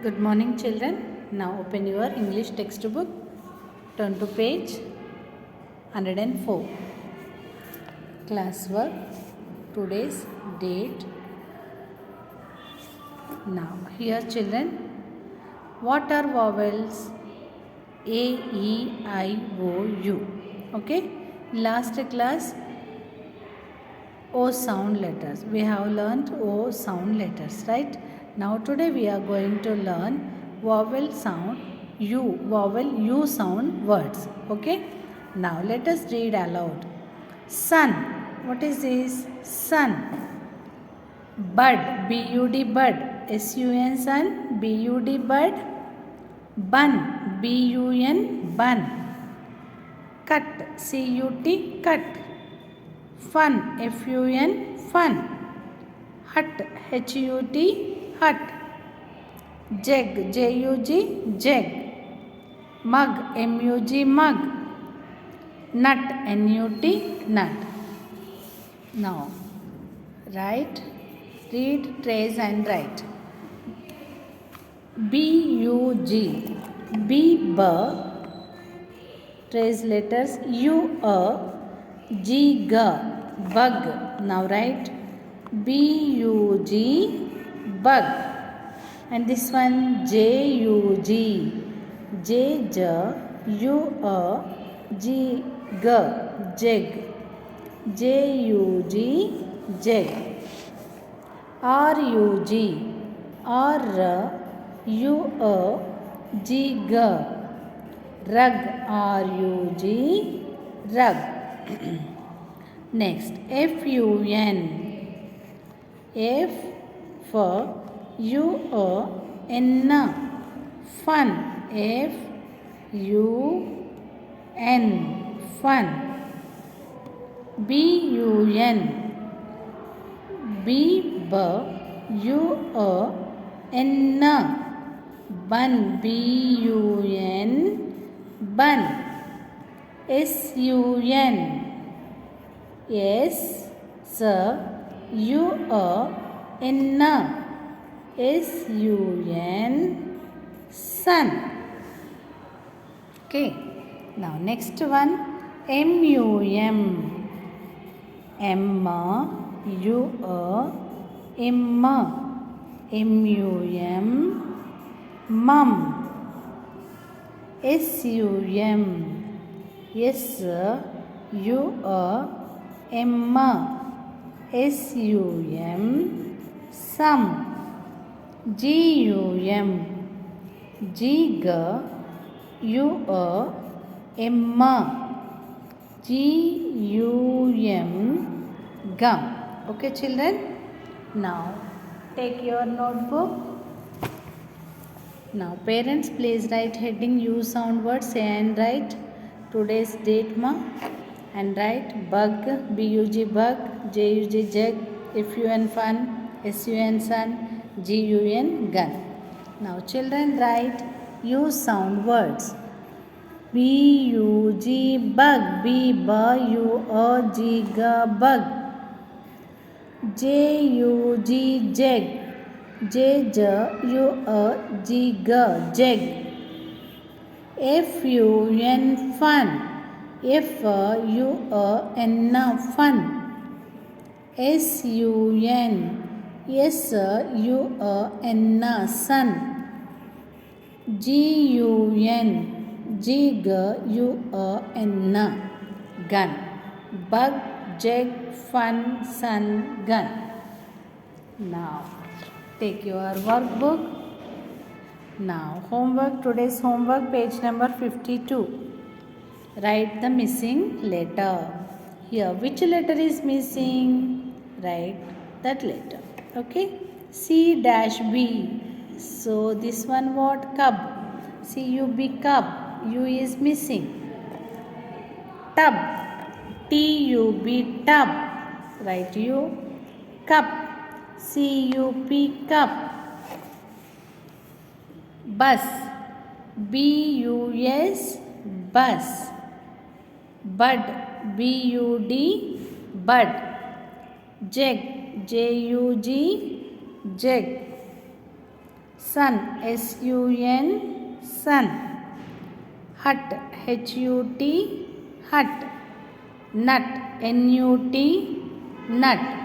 Good morning, children. Now open your English textbook. Turn to page 104. Classwork. Today's date. Now, here, children, what are vowels? A, E, I, O, U. Okay. Last class, O sound letters. We have learnt O sound letters, right? Now today we are going to learn vowel U sound words. Okay? Now let us read aloud. Sun. What is this? Sun. Bud. B-U-D bud. S-U-N sun. B-U-D bud. Bun. B-U-N bun. Cut. C-U-T cut. Fun, F-U-N, fun. Hut, H-U-T, hut. Jug, J-U-G, jug. Mug, M-U-G, mug. Nut, N-U-T, nut. Now, write, read, trace and write. B-U-G, B-B, trace letters U-A, G-G, bug. Now write B-U-G, bug. And this one J-U-G, J-J, U-A, G-G, jig. J-U-G, jig. R-U-G, R-U-A, G-G, rug. R-U-G, rug. Next, F-U-N, F for U-O-N, fun, F-U-N, fun. B-U-N, B-B-U-O-N, bun, B-U-N, bun. S-U-N, S-U-O-N, S-U-N, sun. Okay. Now next one, M-U-M, M-U-M, M-U-M, mum. S-U-M, S-U-M, S-U-M, sum. G-U-M, G-G-U-M, G-U-M, gum. Okay, children? Now, take your notebook. Now, parents, please write heading U sound words, say and write today's date ma, and write bug, B-U-G bug, J-U-G jug, F-U-N fun, S-U-N sun, G-U-N gun. Now, children, write U sound words. B-U-G bug, B-B-U-O-G-G bug. J-U-G jug, J-J-U-O-G-G jug. F-U-N fun, F-U-O-N fun. S-U-N, S-U-O-N sun. G-U-N, G-G-U-O-N gun. Bug, jug, fun, sun, gun. Now take your workbook. Now homework, today's homework, page number 52. Write the missing letter. Here, which letter is missing? Write that letter. Okay. C-B. So this one what? Cub. C-U-B cub. U is missing. Tub. T-U-B tub. Write U. Cup. C-U-P cup. Bus. B-U-S bus. Bud. B-U-D bud. Jug. J-U-G jug. Sun, S-U-N, sun. Hut, H-U-T, hut. Nut, N-U-T, nut.